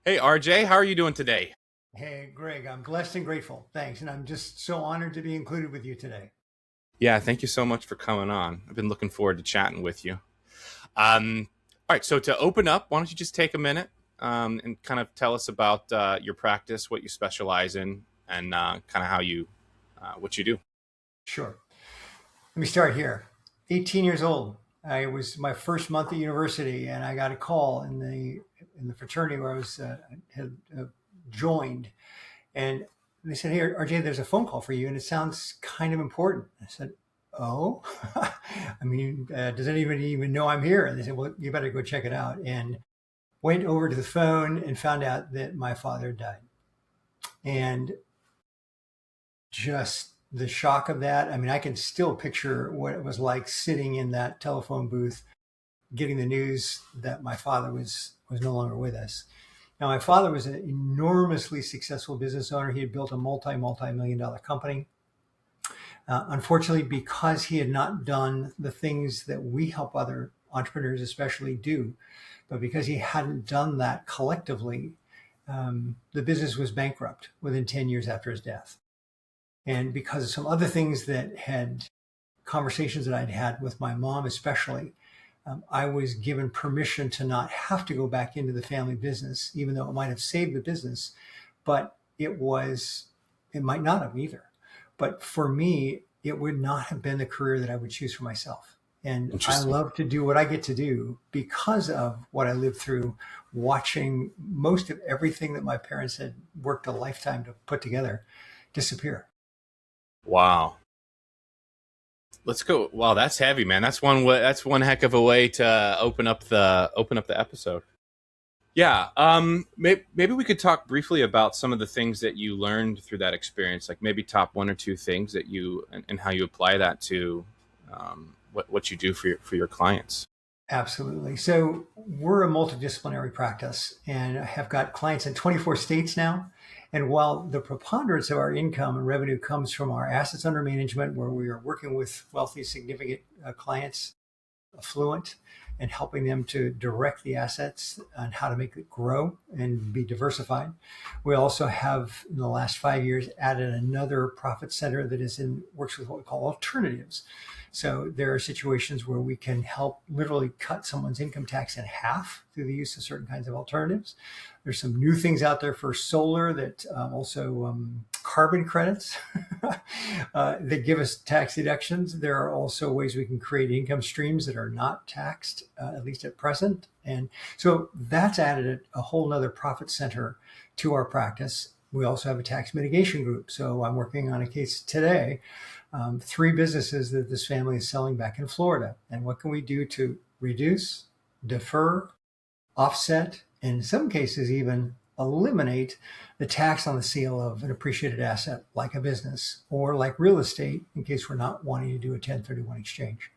Hey, RJ, how are you doing today? Hey, Greg, I'm blessed and grateful. Thanks. And I'm just so honored to be included with you today. Yeah, thank you so much for coming on. I've been looking forward to chatting with you. All right, so to open up, why don't you just take a minute and kind of tell us about your practice, what you specialize in, and kind of how you, what you do. Sure. Let me start here. 18 years old. I was my first month at university, and I got a call in the fraternity where I was had joined, and they said, "Hey, RJ, there's a phone call for you, and it sounds kind of important." I said, "Oh, I mean, does anybody even know I'm here?" And they said, "Well, you better go check it out." And went over to the phone and found out that my father died. And just the shock of that. I mean, I can still picture what it was like sitting in that telephone booth, getting the news that my father was no longer with us. Now, my father was an enormously successful business owner. He had built a multi-million dollar company. Unfortunately, because he had not done the things that we help other entrepreneurs especially do, but because he hadn't done that collectively, the business was bankrupt within 10 years after his death. And because of some other things that had conversations that I'd had with my mom, especially, I was given permission to not have to go back into the family business, even though it might have saved the business, but it might not have either. But for me, it would not have been the career that I would choose for myself. And I Interesting. love to do what I get to do because of what I lived through, watching most of everything that my parents had worked a lifetime to put together disappear. Wow. Let's go. Wow, that's heavy, man. That's one way. That's one heck of a way to open up the episode. Yeah. Maybe we could talk briefly about some of the things that you learned through that experience, like maybe top one or two things that you and how you apply that to what you do for your clients. Absolutely. So we're a multidisciplinary practice and I have got clients in 24 states now. And while the preponderance of our income and revenue comes from our assets under management, where we are working with wealthy, significant clients, affluent, and helping them to direct the assets and how to make it grow and be diversified. We also have, in the last 5 years, added another profit center that works with what we call alternatives. So there are situations where we can help literally cut someone's income tax in half through the use of certain kinds of alternatives. There's some new things out there for solar that also carbon credits that give us tax deductions. There are also ways we can create income streams that are not taxed, at least at present. And so that's added a whole nother profit center to our practice. We also have a tax mitigation group. So I'm working on a case today, three businesses that this family is selling back in Florida. And what can we do to reduce, defer, offset, and in some cases even eliminate the tax on the sale of an appreciated asset like a business or like real estate in case we're not wanting to do a 1031 exchange.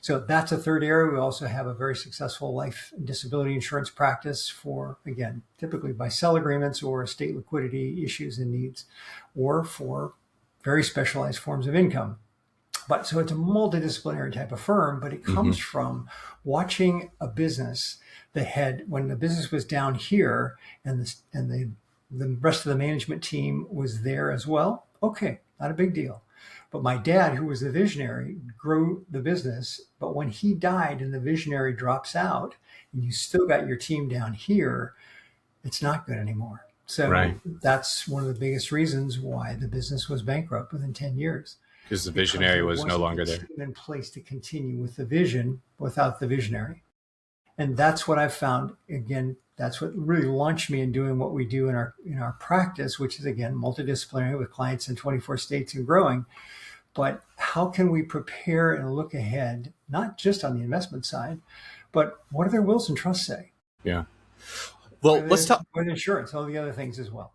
So that's a third area. We also have a very successful life and disability insurance practice for, again, typically by sell agreements or estate liquidity issues and needs, or for very specialized forms of income. But so it's a multidisciplinary type of firm, but it Hmm. comes from watching a business that had, when the business was down here and the rest of the management team was there as well. Okay, not a big deal. But my dad, who was the visionary, grew the business. But when he died and the visionary drops out and you still got your team down here, it's not good anymore. Right. So that's one of the biggest reasons why the business was bankrupt within 10 years, Because the because visionary there was no wasn't the longer there. team in place to continue with the vision without the visionary. And that's what I've found. Again, that's what really launched me in doing what we do in our practice, which is again multidisciplinary with clients in 24 states and growing. But how can we prepare and look ahead, not just on the investment side, but what do their wills and trusts say? Yeah. What Well, are let's talk. what insurance, all the other things as well.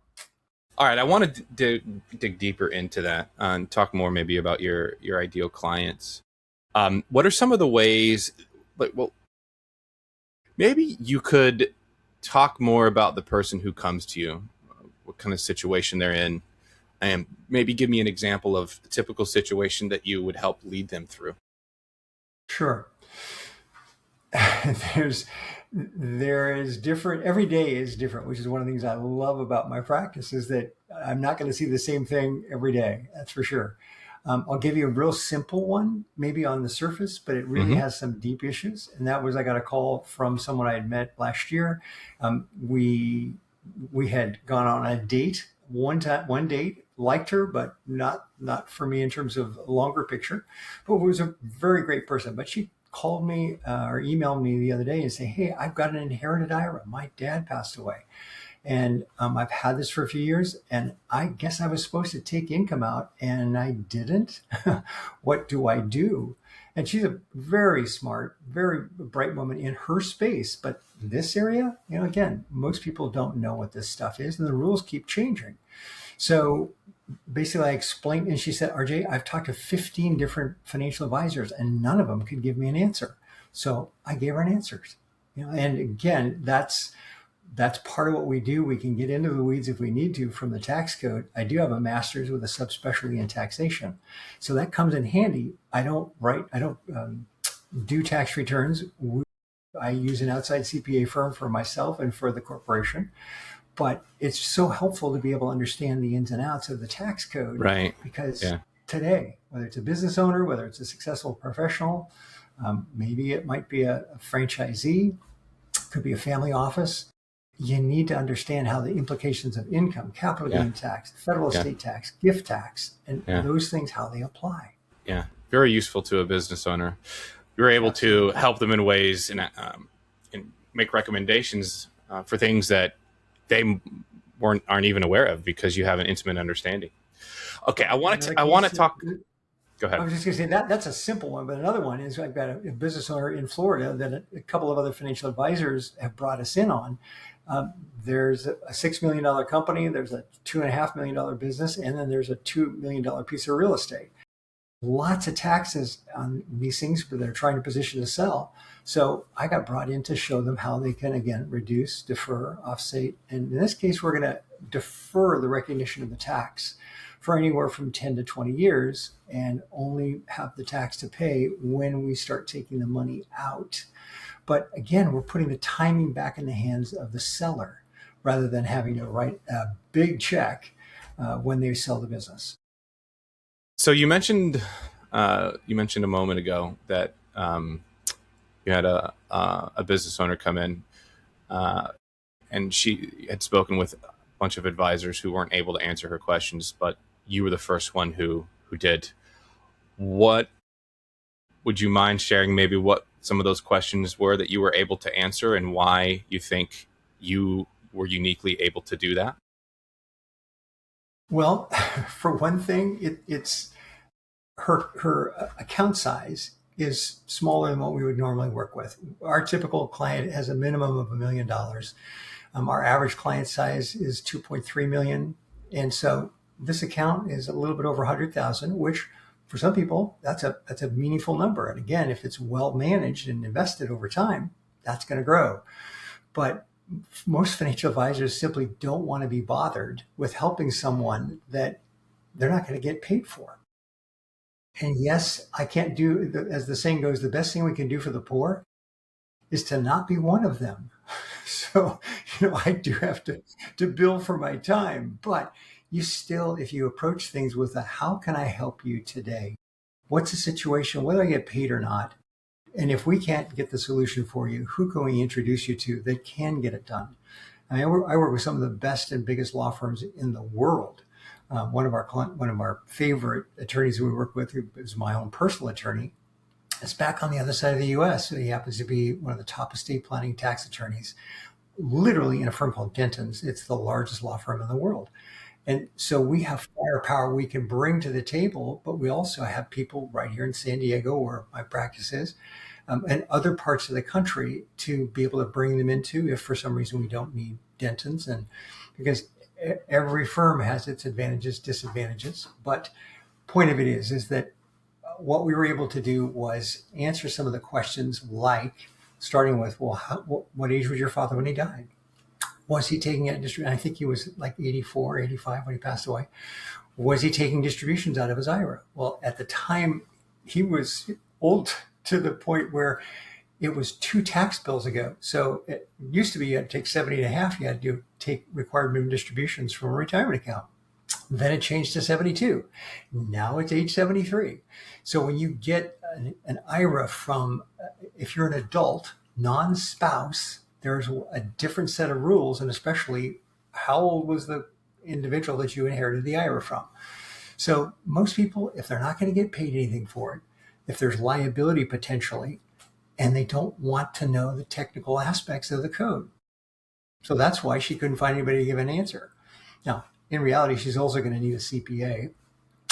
All right, I want to dig deeper into that and talk more maybe about your ideal clients. What are some of the ways? Like, well, maybe you could talk more about the person who comes to you, what kind of situation they're in, and maybe give me an example of a typical situation that you would help lead them through. Sure. there's There is different, every day is different, which is one of the things I love about my practice, is that I'm not going to see the same thing every day. That's for sure. I'll give you a real simple one, maybe on the surface, but it really Hmm. has some deep issues. And that was, I got a call from someone I had met last year. We had gone on a date one date, liked her, but not for me in terms of longer picture. But was a very great person. But she called me or emailed me the other day and say, "Hey, I've got an inherited IRA. My dad passed away, and I've had this for a few years, and I guess I was supposed to take income out, and I didn't. What do I do?" And she's a very smart, very bright woman in her space. But this area, again, most people don't know what this stuff is, and the rules keep changing. So basically, I explained, and she said, "RJ, I've talked to 15 different financial advisors, and none of them could give me an answer." So I gave her an answers. And again, that's part of what we do. We can get into the weeds if we need to from the tax code. I do have a master's with a subspecialty in taxation, so that comes in handy. I don't do tax returns. I use an outside CPA firm for myself and for the corporation, but it's so helpful to be able to understand the ins and outs of the tax code, Right. because Yeah. today, whether it's a business owner, whether it's a successful professional, maybe it might be a franchisee, could be a family office, you need to understand how the implications of income, capital Yeah. gain tax, federal Yeah. estate tax, gift tax, and Yeah. those things, how they apply. Yeah. Very useful to a business owner. You're able to Absolutely. help them in ways and make recommendations for things that they aren't even aware of because you have an intimate understanding. Okay, Another I want case, to talk. Go I ahead. was just going to say that's a simple one, but another one is I've got a business owner in Florida that a couple of other financial advisors have brought us in on. There's a $6 million company, there's a $2.5 million business, and then there's a $2 million piece of real estate. Lots of taxes on these things, but they're trying to position to sell. So I got brought in to show them how they can, again, reduce, defer, offset. And in this case, we're going to defer the recognition of the tax for anywhere from 10 to 20 years and only have the tax to pay when we start taking the money out. But again, we're putting the timing back in the hands of the seller rather than having to write a big check when they sell the business. So you mentioned a moment ago that you had a business owner come in, and she had spoken with a bunch of advisors who weren't able to answer her questions, but you were the first one who did. What would you mind sharing? Maybe what some of those questions were that you were able to answer, and why you think you were uniquely able to do that? Well, for one thing, it's her account size is smaller than what we would normally work with. Our typical client has a minimum of $1 million. Our average client size is 2.3 million, and so this account is a little bit over 100,000, which for some people that's a meaningful number. And again, if it's well managed and invested over time, that's going to grow. But most financial advisors simply don't want to be bothered with helping someone that they're not going to get paid for. And yes, I can't do, as the saying goes, the best thing we can do for the poor is to not be one of them. So, I do have to bill for my time, but you still, if you approach things with a, how can I help you today? What's the situation, whether I get paid or not? And if we can't get the solution for you, who can we introduce you to that can get it done? I work with some of the best and biggest law firms in the world. One of our favorite attorneys we work with, who is my own personal attorney, is back on the other side of the U.S. So he happens to be one of the top estate planning tax attorneys, literally in a firm called Denton's. It's the largest law firm in the world. And so we have firepower we can bring to the table, but we also have people right here in San Diego, where my practice is, and other parts of the country to be able to bring them into if for some reason we don't need Denton's. And because every firm has its advantages, disadvantages. But point of it is that what we were able to do was answer some of the questions, like starting with, well, what age was your father when he died? Was he taking it distribution? I think he was like 84, 85 when he passed away. Was he taking distributions out of his IRA? Well, at the time, he was old to the point where it was 2 tax bills ago. So it used to be you had to take 70 and a half. You had to take required minimum distributions from a retirement account. Then it changed to 72. Now it's age 73. So when you get an IRA from, if you're an adult, non-spouse, there's a different set of rules, and especially how old was the individual that you inherited the IRA from. So most people, if they're not going to get paid anything for it, if there's liability potentially, and they don't want to know the technical aspects of the code. So that's why she couldn't find anybody to give an answer. Now, in reality, she's also going to need a CPA.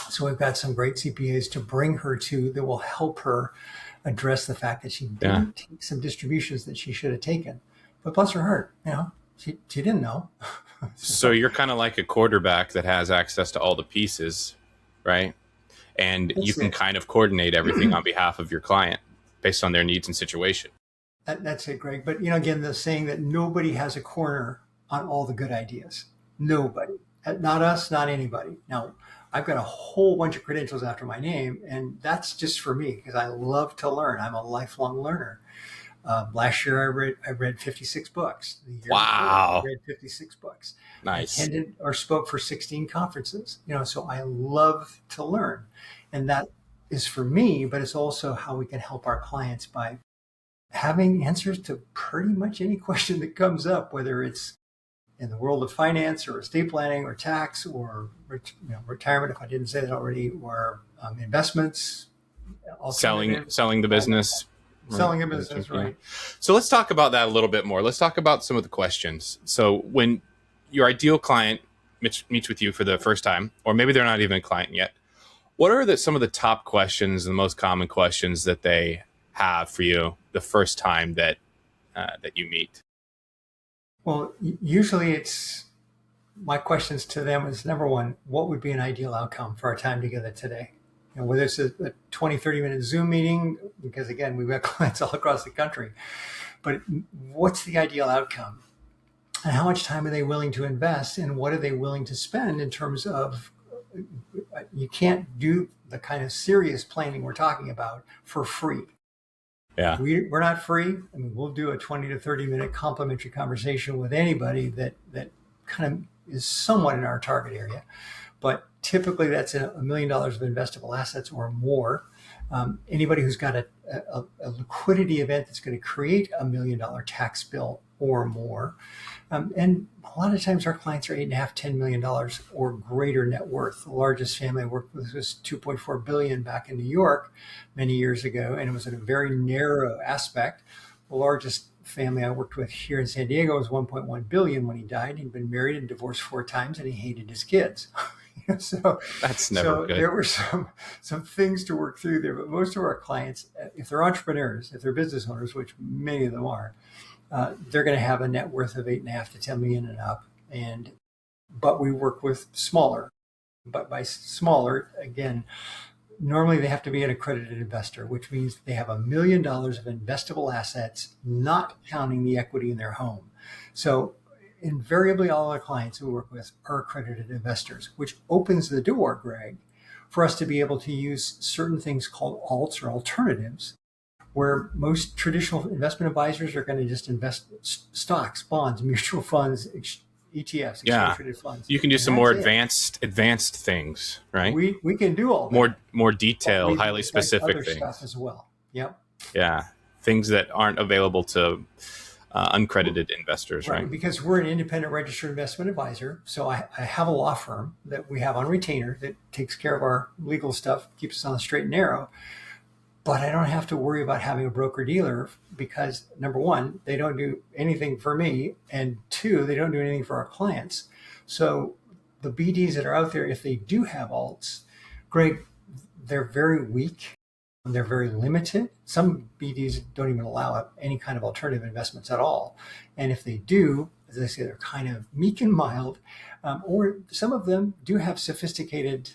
So we've got some great CPAs to bring her to that will help her address the fact that she didn't take some distributions that she should have taken. But bless her heart, she didn't know. So you're kind of like a quarterback that has access to all the pieces, right? And you can kind of coordinate everything on behalf of your client based on their needs and situation. That's it, Greg. But, again, the saying that nobody has a corner on all the good ideas. Nobody. Not us, not anybody. Now, I've got a whole bunch of credentials after my name, and that's just for me because I love to learn. I'm a lifelong learner. Last year, I read 56 books. The year before, I read 56 books. Nice. I attended or spoke for 16 conferences. So I love to learn, and that is for me. But it's also how we can help our clients by having answers to pretty much any question that comes up, whether it's in the world of finance or estate planning or tax or retirement, if I didn't say that already, or investments, selling the business. Selling a business, right? So let's talk about that a little bit more. Let's talk about some of the questions. So when your ideal client meets with you for the first time, or maybe they're not even a client yet, what are some of the top questions, the most common questions that they have for you the first time that you meet? Well, usually it's my questions to them is, number one, what would be an ideal outcome for our time together today? Whether it's a 20, 30-minute Zoom meeting, because again, we've got clients all across the country, but what's the ideal outcome? And how much time are they willing to invest? And what are they willing to spend in terms of, you can't do the kind of serious planning we're talking about for free. Yeah. We're not free. We'll do a 20 to 30-minute complimentary conversation with anybody that kind of is somewhat in our target area. But typically that's $1 million of investable assets or more. Anybody who's got a liquidity event that's going to create $1 million tax bill or more. And a lot of times our clients are $8.5, $10 million or greater net worth. The largest family I worked with was $2.4 billion back in New York many years ago, and it was in a very narrow aspect. The largest family I worked with here in San Diego was $1.1 billion when he died. He'd been married and divorced 4 times, and he hated his kids. So that's never good. There were some things to work through there, but most of our clients, if they're entrepreneurs, if they're business owners, which many of them are, they're going to have a net worth of $8.5 to $10 million and up. But we work with smaller. But by smaller, again, normally they have to be an accredited investor, which means they have $1 million of investable assets, not counting the equity in their home. So invariably, all our clients we work with are accredited investors, which opens the door, Greg, for us to be able to use certain things called alts or alternatives, where most traditional investment advisors are going to just invest stocks, bonds, mutual funds, ETFs, exchange-traded funds. You can do some more advanced things, right? We can do all that. More detailed, highly specific other things stuff as well. Yep. Yeah, things that aren't available to uncredited investors, right? Because we're an independent registered investment advisor. So I have a law firm that we have on retainer that takes care of our legal stuff, keeps us on the straight and narrow. But I don't have to worry about having a broker dealer because, number one, they don't do anything for me. And 2, they don't do anything for our clients. So the BDs that are out there, if they do have alts, Greg, they're very weak. They're very limited. Some BDs don't even allow any kind of alternative investments at all. And if they do, as I say, they're kind of meek and mild, or some of them do have sophisticated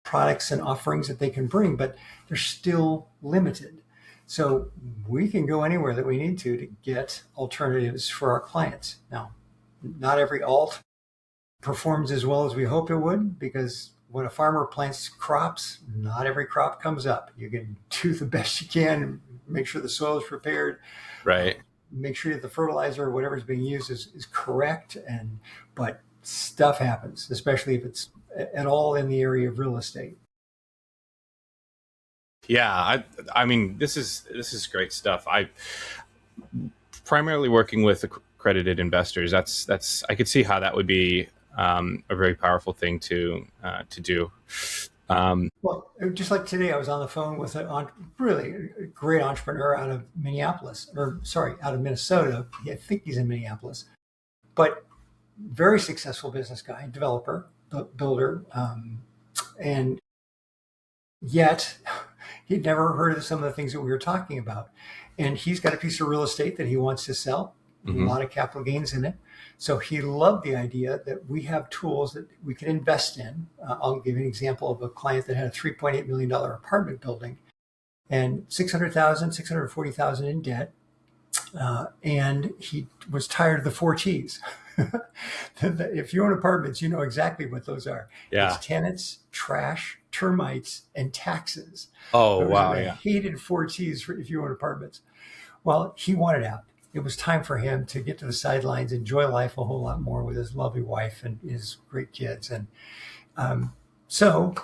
products and offerings that they can bring, but they're still limited. So we can go anywhere that we need to get alternatives for our clients. Now, not every alt performs as well as we hope it would because when a farmer plants crops, not every crop comes up. You can do the best you can, make sure the soil is prepared, uh, Right. make sure that the fertilizer or whatever is being used is correct. But stuff happens, especially if it's at all in the area of real estate. Yeah. I mean, this is great stuff. I primarily working with accredited investors. That's I could see how that would be a very powerful thing to do. Well, just like today, I was on the phone with really a great entrepreneur out of Minneapolis, or sorry, out of Minnesota. I think he's in Minneapolis, but very successful business guy, developer, builder, and yet he'd never heard of some of the things that we were talking about. And he's got a piece of real estate that he wants to sell, a Mhm. lot of capital gains in it. So he loved the idea that we have tools that we can invest in. I'll give you an example of a client that had a $3.8 million apartment building and 640,000 in debt. And he was tired of the four T's. If you own apartments, you know exactly what those are. It's Yeah. tenants, trash, termites, and taxes. Oh Those are wow. the Yeah. hated four T's if you own apartments. Well, he wanted out. It was time for him to get to the sidelines, enjoy life a whole lot more with his lovely wife and his great kids. And so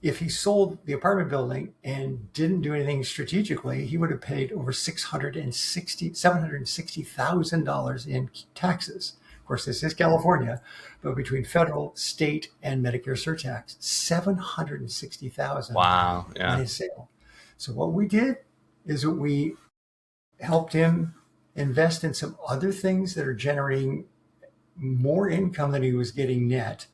if he sold the apartment building and didn't do anything strategically, he would have paid over $760,000 in taxes. Of course, this is California, but between federal, state, and Medicare surtax, $760,000 Wow. on Yeah. his sale. So what we did is that we helped him invest in some other things that are generating more income than he was getting net.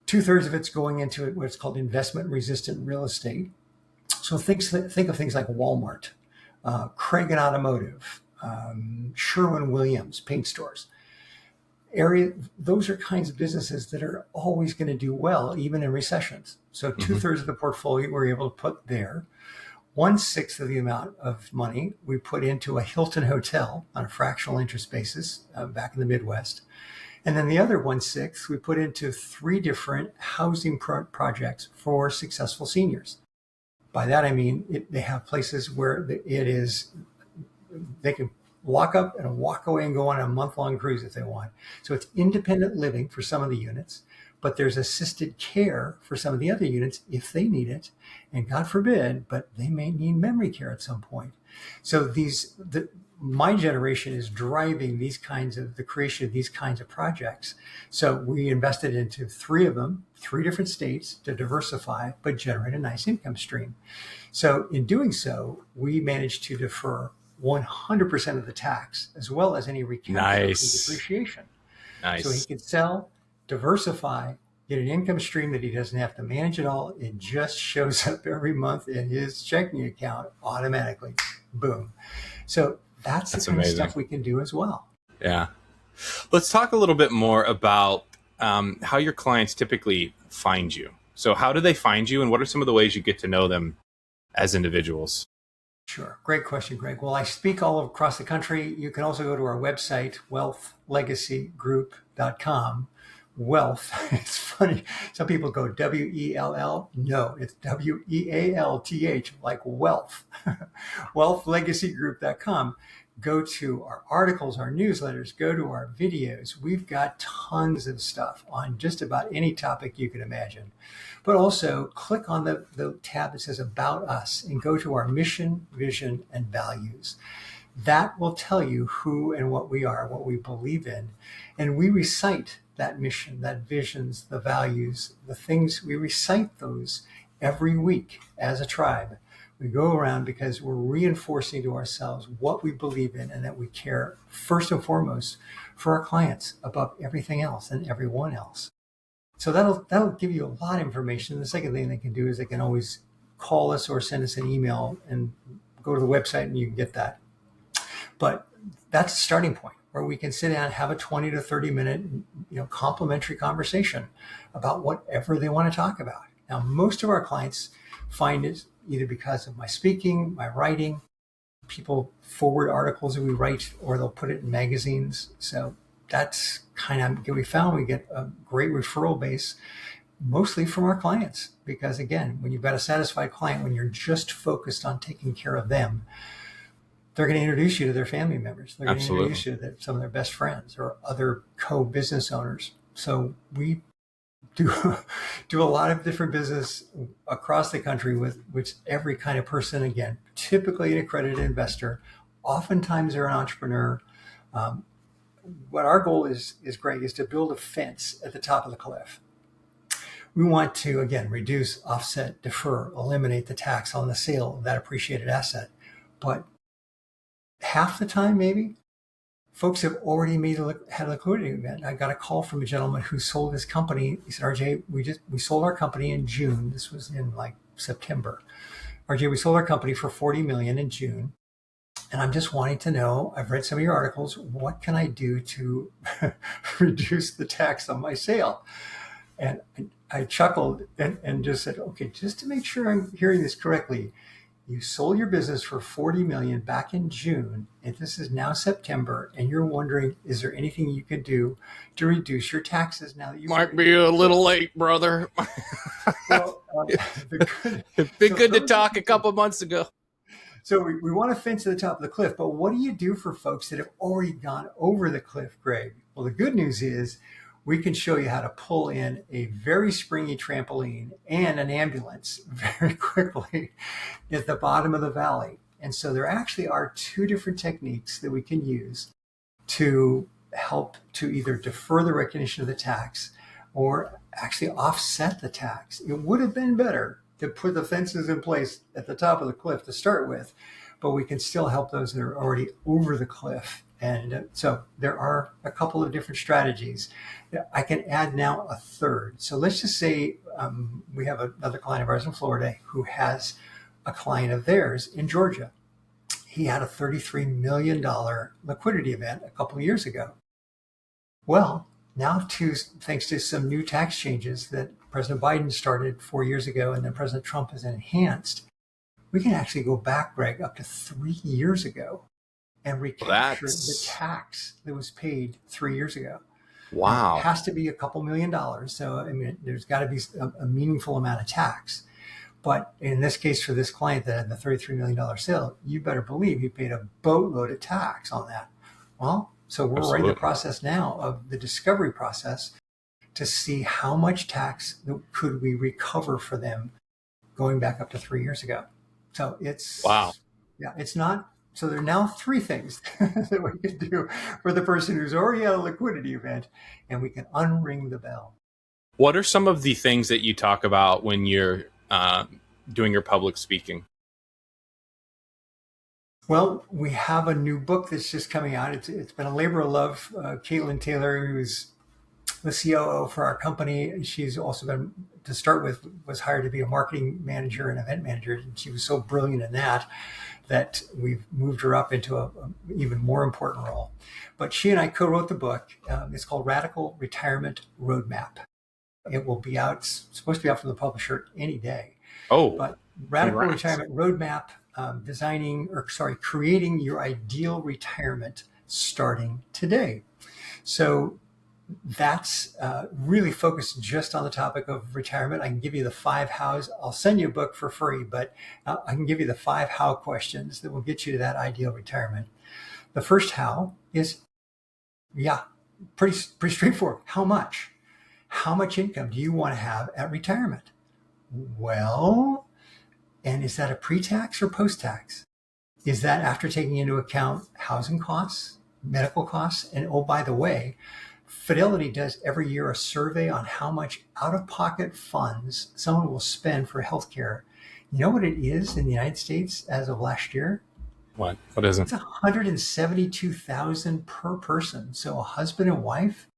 2/3 of it's going into what's called investment resistant real estate. So think of things like Walmart, Craig Automotive, Sherwin-Williams paint stores. Those are kinds of businesses that are always going to do well, even in recessions. So 2/3 of the portfolio we're able to put there. 1/6 of the amount of money we put into a Hilton hotel on a fractional interest basis back in the Midwest. And then the other 1/6 we put into 3 different housing projects for successful seniors. By that I mean they have places where they can lock up and walk away and go on a month-long cruise if they want. So it's independent living for some of the units, but there's assisted care for some of the other units if they need it. And God forbid, but they may need memory care at some point. So my generation is driving the creation of these kinds of projects. So we invested into 3 of them, 3 different states to diversify, but generate a nice income stream. So in doing so, we managed to defer 100% of the tax as well as any recapture and Nice. depreciation. So he Nice. could sell, diversify, get an income stream that he doesn't have to manage at all. It just shows up every month in his checking account automatically. Boom. So that's the That's kind of amazing. stuff we can do as well. Yeah. Let's talk a little bit more about how your clients typically find you. So how do they find you, and what are some of the ways you get to know them as individuals? Sure. Great question, Greg. Well, I speak all across the country. You can also go to our website, wealthlegacygroup.com. Wealth. It's funny. Some people go WELL. No, it's WEALTH, like wealth. Wealthlegacygroup.com. Go to our articles, our newsletters, go to our videos. We've got tons of stuff on just about any topic you can imagine. But also click on the tab that says About Us and go to our mission, vision, and values. That will tell you who and what we are, what we believe in. And we recite that mission, that visions, the values, the things, we recite those every week as a tribe. We go around because we're reinforcing to ourselves what we believe in and that we care first and foremost for our clients above everything else and everyone else. So that'll give you a lot of information. The second thing they can do is they can always call us or send us an email and go to the website and you can get that. But that's a starting point where we can sit down and have a 20 to 30 minute, complimentary conversation about whatever they want to talk about. Now, most of our clients find it either because of my speaking, my writing, people forward articles that we write, or they'll put it in magazines. So that's kind of, we found we get a great referral base. mostly from our clients. Because again, when you've got a satisfied client, when you're just focused on taking care of them, they're going to introduce you to their family members. They're going to Absolutely. introduce you to some of their best friends or other co-business owners. So we do do a lot of different business across the country with which every kind of person, again, typically an accredited investor, oftentimes they're an entrepreneur. Um, what our goal is, Greg, is to build a fence at the top of the cliff. We want to, again, reduce, offset, defer, eliminate the tax on the sale of that appreciated asset. But half the time, maybe, folks have already had a liquidity event. I got a call from a gentleman who sold his company. He said, RJ, we sold our company in June. This was in like September. RJ, we sold our company for 40 million in June. And I'm just wanting to know, I've read some of your articles. What can I do to reduce the tax on my sale? And I chuckled and just said, okay, just to make sure I'm hearing this correctly, you sold your business for 40 million back in June, and this is now September, and you're wondering, is there anything you can do to reduce your taxes now that you Might be a little late, brother. Well, It'd be good to talk a couple months ago. So we want to fence to the top of the cliff, but what do you do for folks that have already gone over the cliff, Greg? Well, the good news is we can show you how to pull in a very springy trampoline and an ambulance very quickly at the bottom of the valley. And so there actually are two different techniques that we can use to help to either defer the recognition of the tax or actually offset the tax. It would have been better to put the fences in place at the top of the cliff to start with, but we can still help those that are already over the cliff. And so there are a couple of different strategies. I can add now a third. So let's just say we have another client of ours in Florida who has a client of theirs in Georgia. He had a $33 million liquidity event a couple of years ago. Well, now thanks to some new tax changes that President Biden started 4 years ago and then President Trump has enhanced, we can actually go back, Greg, up to 3 years ago and recapture the tax that was paid 3 years ago. Wow. Now, it has to be a couple $1 million. So, I mean, there's got to be a meaningful amount of tax. But in this case, for this client that had the $33 million sale, you better believe he paid a boatload of tax on that. Well, so we're right in the process now of the discovery process to see how much tax could we recover for them going back up to 3 years ago. So it's, wow. Yeah, it's not. So there are now three things that we can do for the person who's already had a liquidity event, and we can unring the bell. What are some of the things that you talk about when you're doing your public speaking? Well, we have a new book that's just coming out. It's been a labor of love. Caitlin Taylor, who's the COO for our company, she's also been, to start with, was hired to be a marketing manager and event manager. And she was so brilliant in that we've moved her up into a even more important role. But she and I co-wrote the book. It's called Radical Retirement Roadmap. It will be out, it's supposed to be out from the publisher any day. Oh, but Radical Retirement Roadmap, creating your ideal retirement starting today. So that's really focused just on the topic of retirement. I can give you the 5 hows. I'll send you a book for free, but I can give you the 5 how questions that will get you to that ideal retirement. The first how is, pretty straightforward. How much? How much income do you want to have at retirement? Well, and is that a pre-tax or post-tax? Is that after taking into account housing costs, medical costs? And oh, by the way, Fidelity does every year a survey on how much out-of-pocket funds someone will spend for healthcare. You know what it is in the United States as of last year? What is it? It's $172,000 per person. So a husband and wife,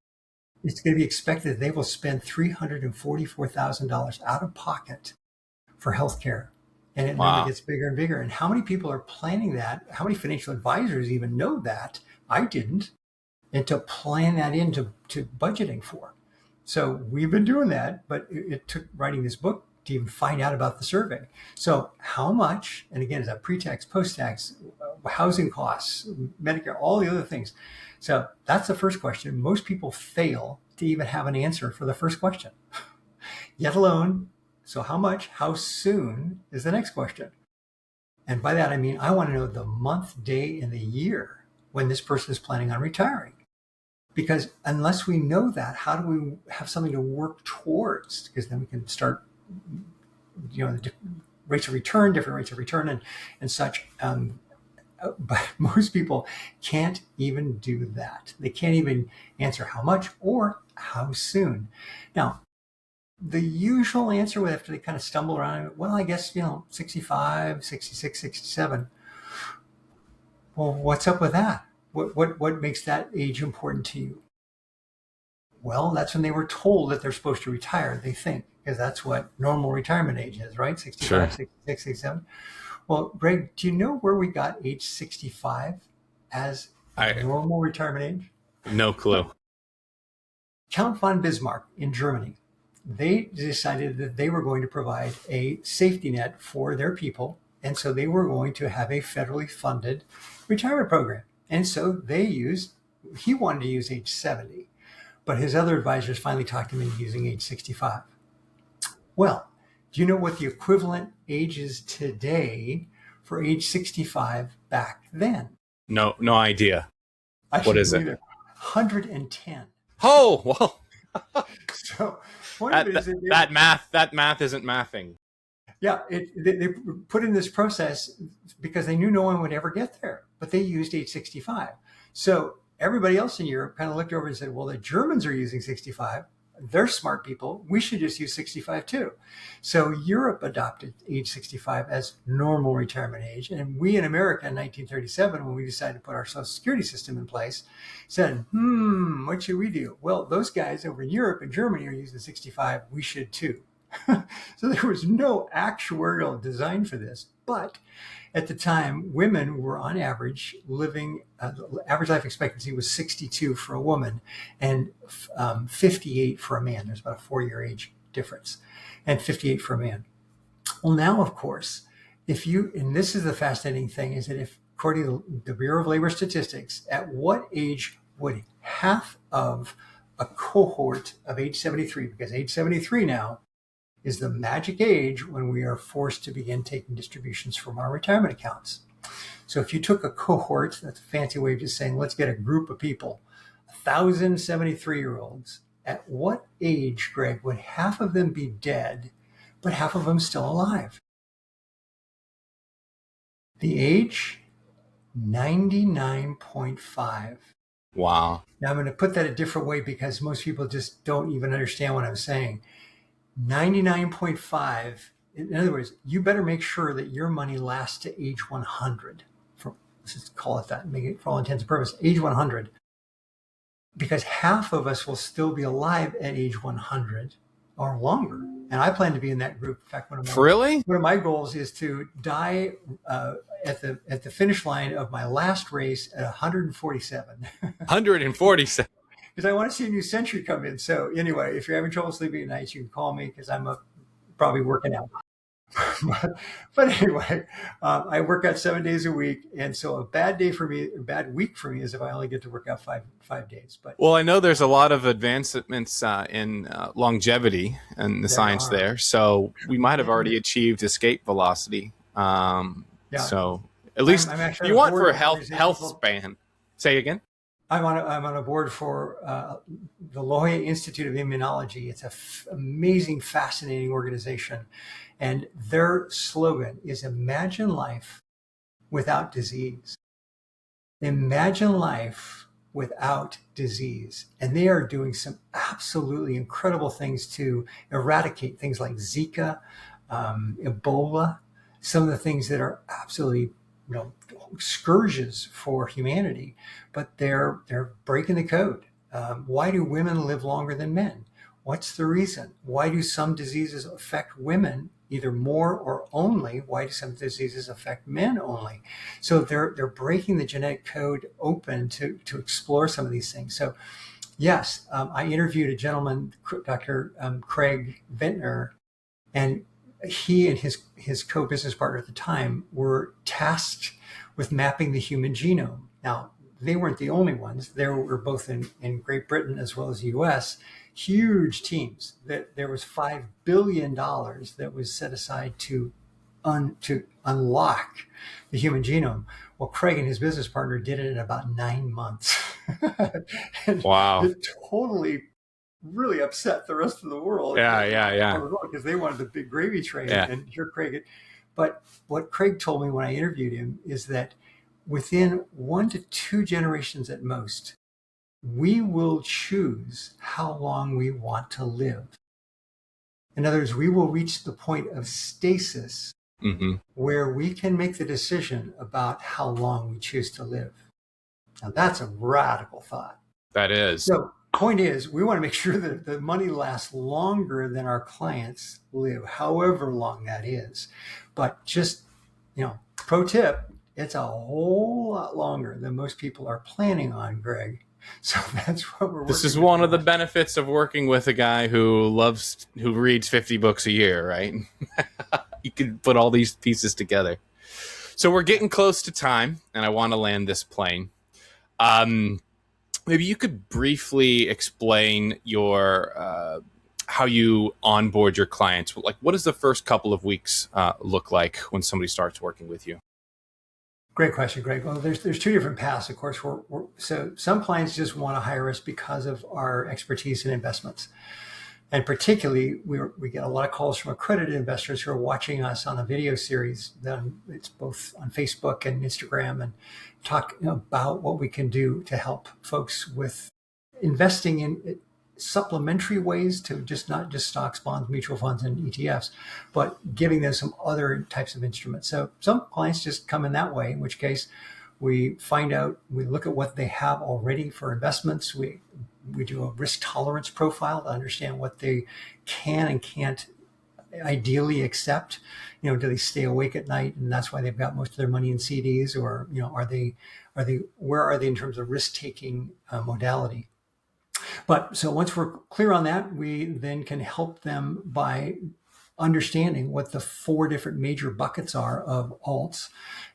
it's going to be expected that they will spend $344,000 out of pocket for healthcare. And it number gets bigger and bigger. And how many people are planning that? How many financial advisors even know that? I didn't. And to plan that into budgeting for. So we've been doing that, but it took writing this book to even find out about the survey. So how much, and again, is that pre-tax, post-tax, housing costs, Medicare, all the other things. So that's the first question. Most people fail to even have an answer for the first question. yet alone. So how much, how soon is the next question. And by that, I mean, I want to know the month, day, and the year when this person is planning on retiring. Because unless we know that, how do we have something to work towards? Because then we can start, the rates of return, different rates of return, and such. But most people can't even do that. They can't even answer how much or how soon. Now, the usual answer after they kind of stumble around, well, I guess, 65, 66, 67. Well, what's up with that? What makes that age important to you? Well, that's when they were told that they're supposed to retire, they think, because that's what normal retirement age is, right? 65, Sure. 66, 67. Well, Greg, do you know where we got age 65 as normal retirement age? No clue. Count von Bismarck in Germany, they decided that they were going to provide a safety net for their people. And so they were going to have a federally funded retirement program. And so he wanted to use age 70, but his other advisors finally talked him into using age 65. Well, do you know what the equivalent age is today for age 65 back then? No idea. What is it? 110. Oh, well. So that math isn't mathing. Yeah, they put in this process because they knew no one would ever get there, but they used age 65. So everybody else in Europe kind of looked over and said, well, the Germans are using 65. They're smart people. We should just use 65 too. So Europe adopted age 65 as normal retirement age. And we in America in 1937, when we decided to put our Social Security system in place, said, what should we do? Well, those guys over in Europe and Germany are using 65. We should too. So there was no actuarial design for this. But at the time, women were on average living, average life expectancy was 62 for a woman and 58 for a man. There's about a 4-year age difference, and 58 for a man. Well, now, of course, and this is the fascinating thing, is that if, according to the Bureau of Labor Statistics, at what age would half of a cohort of age 73, because age 73 now is the magic age when we are forced to begin taking distributions from our retirement accounts. So if you took a cohort, that's a fancy way of just saying, let's get a group of people, 1,000 73-year-olds, at what age, Greg, would half of them be dead, but half of them still alive? The age, 99.5. Wow. Now I'm going to put that a different way because most people just don't even understand what I'm saying. 99.5. In other words, you better make sure that your money lasts to age 100. Let's just call it that, make it for all intents and purposes, age 100. Because half of us will still be alive at age 100 or longer. And I plan to be in that group. In fact, one of my goals is to die at the finish line of my last race at 147. 147. Because I want to see a new century come in. So anyway, if you're having trouble sleeping at night, you can call me because I'm probably working out. but anyway, I work out 7 days a week, and so a bad week for me is if I only get to work out five days. But well, I know there's a lot of advancements in longevity and the science there, so we might have already achieved escape velocity. So at least you want for a health span. Say again. I'm on a board for the La Jolla Institute of Immunology. It's an amazing, fascinating organization. And their slogan is imagine life without disease. Imagine life without disease. And they are doing some absolutely incredible things to eradicate things like Zika, Ebola, some of the things that are absolutely scourges for humanity, but they're breaking the code. Why do women live longer than men? What's the reason? Why do some diseases affect women either more or only? Why do some diseases affect men only? So they're breaking the genetic code open to explore some of these things. So yes, I interviewed a gentleman, Dr. Craig Ventnor, and he and his co-business partner at the time were tasked with mapping the human genome. Now, they weren't the only ones. There were both in Great Britain as well as the US, huge teams that there was $5 billion that was set aside to unlock the human genome. Well, Craig and his business partner did it in about 9 months. And Wow. it totally really upset the rest of the world. Yeah. Because they wanted the big gravy train. Yeah. And here Craig. But what Craig told me when I interviewed him is that within 1 to 2 generations at most, we will choose how long we want to live. In other words, we will reach the point of stasis where we can make the decision about how long we choose to live. Now, that's a radical thought. That is. So, point is, we want to make sure that the money lasts longer than our clients live, however long that is. But just, pro tip, it's a whole lot longer than most people are planning on, Greg. So that's what we're working This is one of the benefits of working with a guy who reads 50 books a year, right? You can put all these pieces together. So we're getting close to time, and I want to land this plane. Maybe you could briefly explain your how you onboard your clients. Like, what does the first couple of weeks look like when somebody starts working with you? Great question, Greg. Well, there's 2 different paths. Of course, so some clients just want to hire us because of our expertise in investments. And particularly, we get a lot of calls from accredited investors who are watching us on a video series. It's both on Facebook and Instagram, and talk about what we can do to help folks with investing in supplementary ways to not just stocks, bonds, mutual funds, and ETFs, but giving them some other types of instruments. So some clients just come in that way, in which case we look at what they have already for investments. We do a risk tolerance profile to understand what they can and can't ideally accept. Do they stay awake at night, and that's why they've got most of their money in CDs, or where are they in terms of risk taking modality? But so once we're clear on that, we then can help them by understanding what the 4 different major buckets are of alts,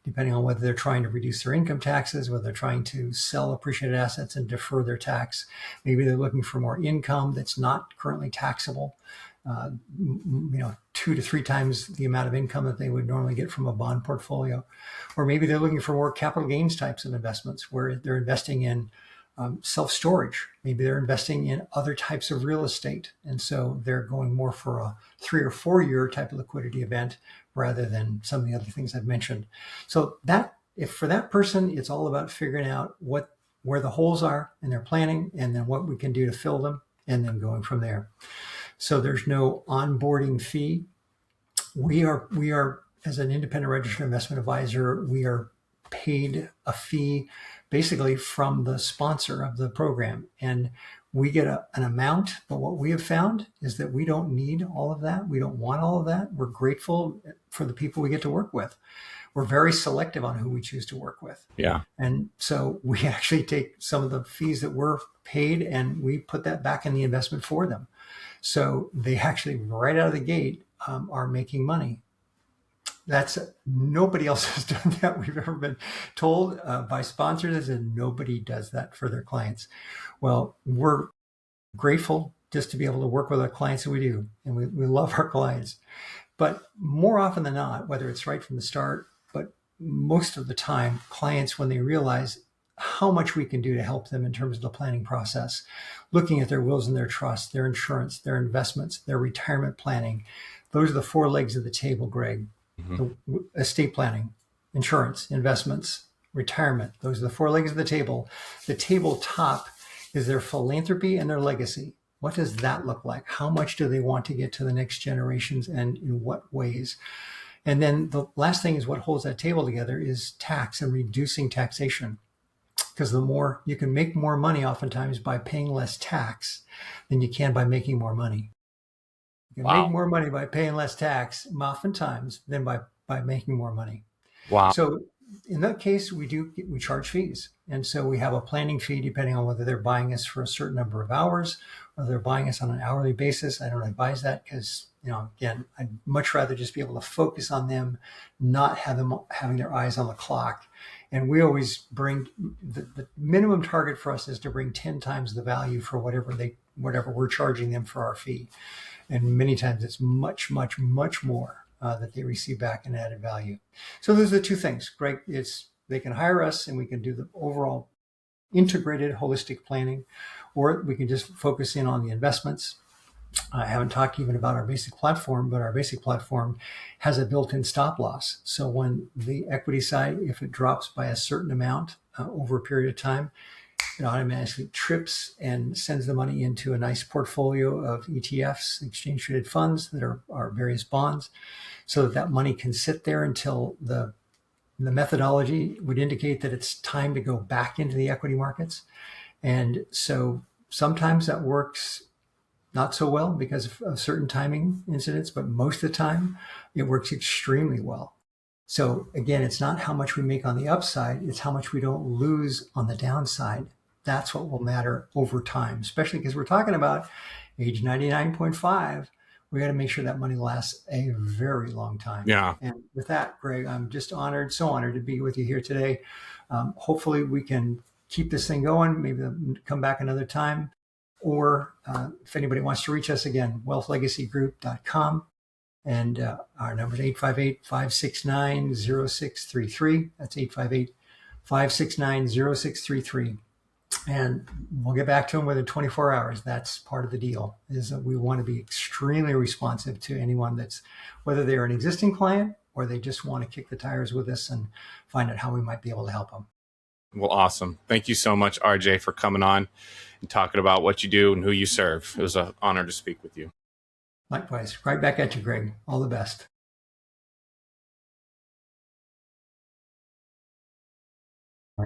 depending on whether they're trying to reduce their income taxes, whether they're trying to sell appreciated assets and defer their tax. Maybe they're looking for more income that's not currently taxable, 2 to 3 times the amount of income that they would normally get from a bond portfolio. Or maybe they're looking for more capital gains types of investments where they're investing in self-storage. Maybe they're investing in other types of real estate. And so they're going more for a 3 or 4 year type of liquidity event rather than some of the other things I've mentioned. So if for that person, it's all about figuring out where the holes are in their planning, and then what we can do to fill them, and then going from there. So there's no onboarding fee. We are as an independent registered investment advisor, we are paid a fee basically from the sponsor of the program, and we get an amount. But what we have found is that we don't need all of that. We don't want all of that. We're grateful for the people we get to work with. We're very selective on who we choose to work with. Yeah. And so we actually take some of the fees that we're paid and we put that back in the investment for them. So they actually, right out of the gate, are making money. Nobody else has done that. We've ever been told by sponsors, and nobody does that for their clients. Well, we're grateful just to be able to work with our clients that we do, and we love our clients. But more often than not, whether it's right from the start, but most of the time, clients, when they realize how much we can do to help them in terms of the planning process, looking at their wills and their trusts, their insurance, their investments, their retirement planning, those are the 4 legs of the table, Greg. Estate planning, insurance, investments, retirement. Those are the 4 legs of the table. The tabletop is their philanthropy and their legacy. What does that look like? How much do they want to get to the next generations, and in what ways? And then the last thing is what holds that table together is tax and reducing taxation. Because you can make more money oftentimes by paying less tax than you can by making more money. You can make more money by paying less tax oftentimes than by making more money. Wow. So in that case, we charge fees. And so we have a planning fee depending on whether they're buying us for a certain number of hours, or they're buying us on an hourly basis. I don't advise that because, again, I'd much rather just be able to focus on them, not have them having their eyes on the clock, And we always bring the minimum target for us is to bring 10 times the value for whatever we're charging them for our fee. And many times it's much, much, much more that they receive back in added value. So those are the two things. Greg, they can hire us and we can do the overall integrated holistic planning, or we can just focus in on the investments. I haven't talked even about our basic platform, but our basic platform has a built-in stop loss. So when the equity side, if it drops by a certain amount over a period of time, it automatically trips and sends the money into a nice portfolio of ETFs, exchange traded funds that are various bonds, so that money can sit there until the methodology would indicate that it's time to go back into the equity markets. And so sometimes that works not so well because of certain timing incidents, but most of the time it works extremely well. So again, it's not how much we make on the upside, it's how much we don't lose on the downside. That's what will matter over time, especially because we're talking about age 99.5. We got to make sure that money lasts a very long time. Yeah. And with that, Greg, I'm just so honored to be with you here today. Hopefully we can keep this thing going, maybe come back another time. Or if anybody wants to reach us again, wealthlegacygroup.com. And our number is 858-569-0633. That's 858-569-0633. And we'll get back to them within 24 hours. That's part of the deal, is that we want to be extremely responsive to anyone whether they're an existing client or they just want to kick the tires with us and find out how we might be able to help them. Well, awesome. Thank you so much, RJ, for coming on and talking about what you do and who you serve. It was an honor to speak with you. Likewise. Right back at you, Greg. All the best.